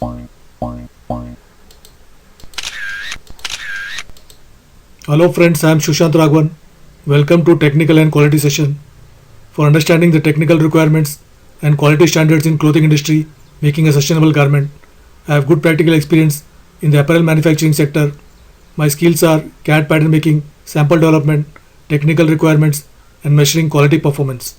Hello friends, I am Shushant Raghavan. Welcome to Technical and Quality Session. For understanding the technical requirements and quality standards in clothing industry, making a sustainable garment, I have good practical experience in the apparel manufacturing sector. My skills are CAD pattern making, sample development, technical requirements, and measuring quality performance.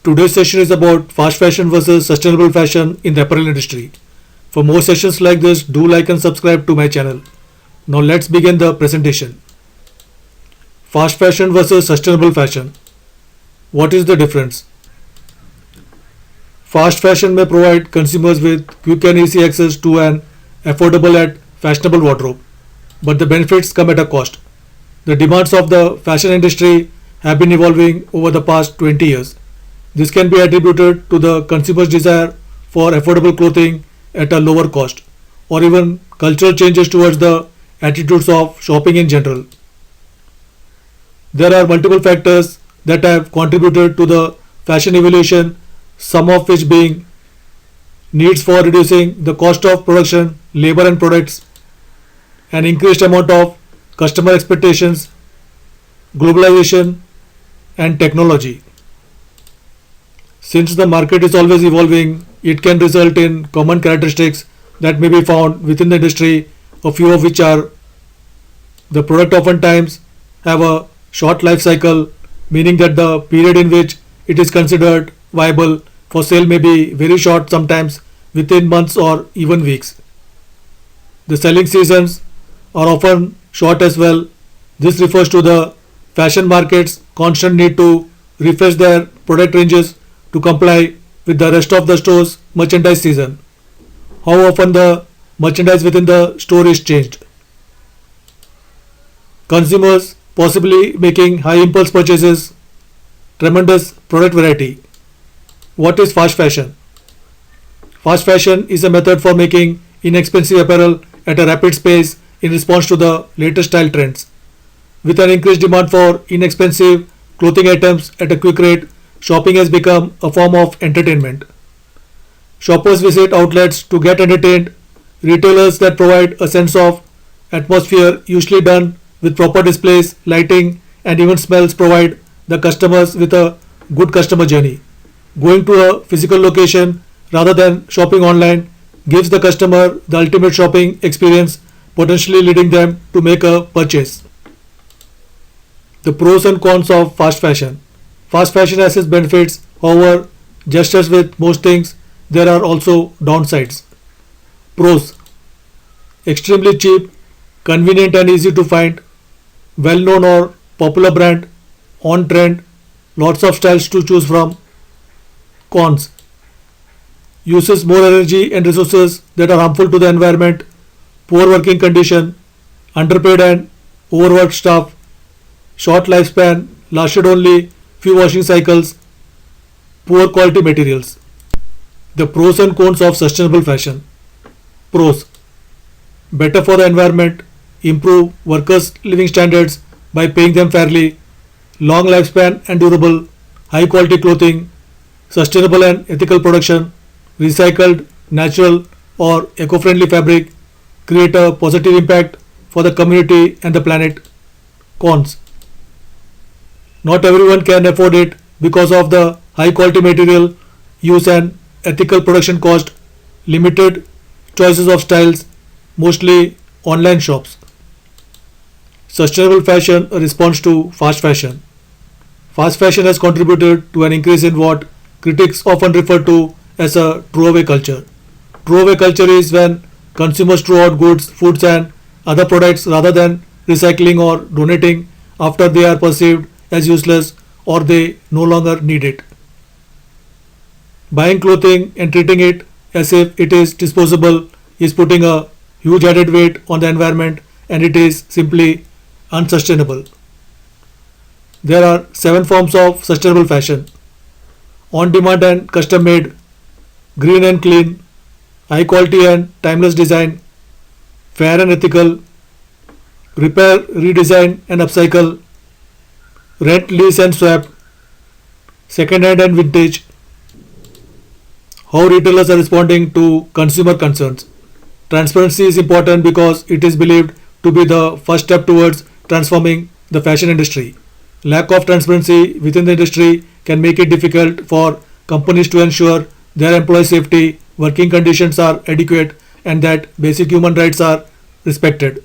Today's session is about fast fashion versus sustainable fashion in the apparel industry. For more sessions like this, do like and subscribe to my channel. Now let's begin the presentation. Fast fashion versus sustainable fashion. What is the difference? Fast fashion may provide consumers with quick and easy access to an affordable and fashionable wardrobe, but the benefits come at a cost. The demands of the fashion industry have been evolving over the past 20 years. This can be attributed to the consumer's desire for affordable clothing at a lower cost, or even cultural changes towards the attitudes of shopping in general. There are multiple factors that have contributed to the fashion evolution, some of which being needs for reducing the cost of production, labor and products, an increased amount of customer expectations, globalization, and technology. Since the market is always evolving, it can result in common characteristics that may be found within the industry, a few of which are: the product oftentimes have a short life cycle, meaning that the period in which it is considered viable for sale may be very short, sometimes within months or even weeks. The selling seasons are often short as well. This refers to the fashion market's constant need to refresh their product ranges to comply with the rest of the store's merchandise season. How often the merchandise within the store is changed. Consumers possibly making high impulse purchases, tremendous product variety. What is fast fashion? Fast fashion is a method for making inexpensive apparel at a rapid pace in response to the latest style trends. With an increased demand for inexpensive clothing items at a quick rate, shopping has become a form of entertainment. Shoppers visit outlets to get entertained. Retailers that provide a sense of atmosphere, usually done with proper displays, lighting, and even smells, provide the customers with a good customer journey. Going to a physical location rather than shopping online gives the customer the ultimate shopping experience, potentially leading them to make a purchase. The pros and cons of fast fashion. Fast fashion has its benefits, however, just as with most things, there are also downsides. Pros: extremely cheap, convenient and easy to find, well known or popular brand, on trend, lots of styles to choose from. Cons: uses more energy and resources that are harmful to the environment, poor working condition, underpaid and overworked staff, short lifespan, lasted only few washing cycles, poor quality materials. The pros and cons of sustainable fashion. Pros: better for the environment, improve workers' living standards by paying them fairly, long lifespan and durable, high quality clothing, sustainable and ethical production, recycled, natural or eco-friendly fabric, create a positive impact for the community and the planet. Cons: not everyone can afford it because of the high quality material use and ethical production cost, limited choices of styles, mostly online shops. Sustainable fashion, a response to fast fashion. Fast fashion has contributed to an increase in what critics often refer to as a throwaway culture. Throwaway culture is when consumers throw out goods, foods, and other products rather than recycling or donating after they are perceived as useless or they no longer need it. Buying clothing and treating it as if it is disposable is putting a huge added weight on the environment, and it is simply unsustainable. There are 7 forms of sustainable fashion: on demand and custom made, green and clean, high quality and timeless design, fair and ethical, repair, redesign and upcycle, rent, lease and swap, second hand and vintage. How retailers are responding to consumer concerns. Transparency is important because it is believed to be the first step towards transforming the fashion industry. Lack of transparency within the industry can make it difficult for companies to ensure their employee safety, working conditions are adequate, and that basic human rights are respected.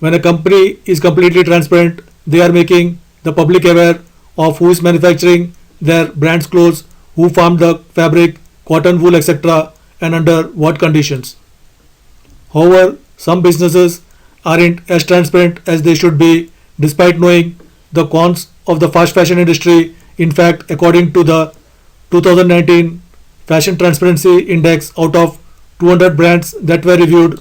When a company is completely transparent, they are making the public aware of who is manufacturing their brand's clothes, who farmed the fabric, cotton, wool, etc., and under what conditions. However, some businesses aren't as transparent as they should be, despite knowing the cons of the fast fashion industry. In fact, according to the 2019 Fashion Transparency Index, out of 200 brands that were reviewed,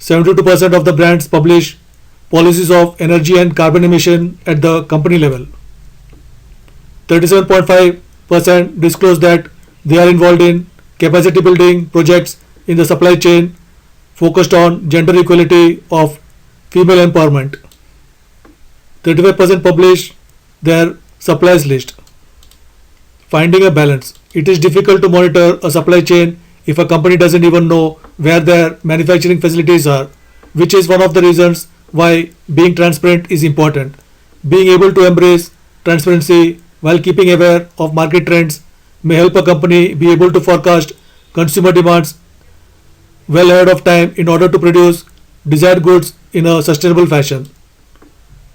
72% of the brands publish policies of energy and carbon emission at the company level. 37.5% disclose that they are involved in capacity building projects in the supply chain focused on gender equality of female empowerment. 35% publish their suppliers list. Finding a balance. It is difficult to monitor a supply chain if a company doesn't even know where their manufacturing facilities are, which is one of the reasons why being transparent is important. Being able to embrace transparency while keeping aware of market trends may help a company be able to forecast consumer demands well ahead of time in order to produce desired goods in a sustainable fashion.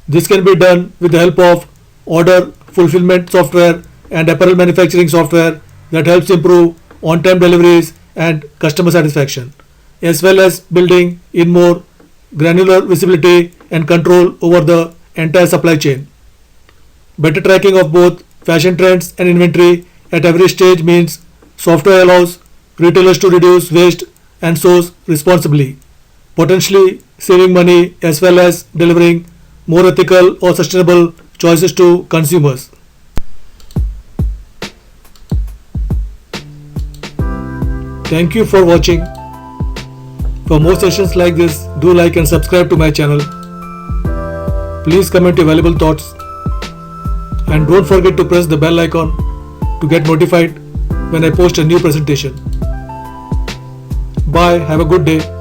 This can be done with the help of order fulfillment software and apparel manufacturing software that helps improve on-time deliveries and customer satisfaction, as well as building in more granular visibility and control over the entire supply chain. Better tracking of both fashion trends and inventory at every stage means software allows retailers to reduce waste and source responsibly, potentially saving money as well as delivering more ethical or sustainable choices to consumers. Thank you for watching. For more sessions like this, do like and subscribe to my channel. Please comment your valuable thoughts and don't forget to press the bell icon to get notified when I post a new presentation. Bye, have a good day.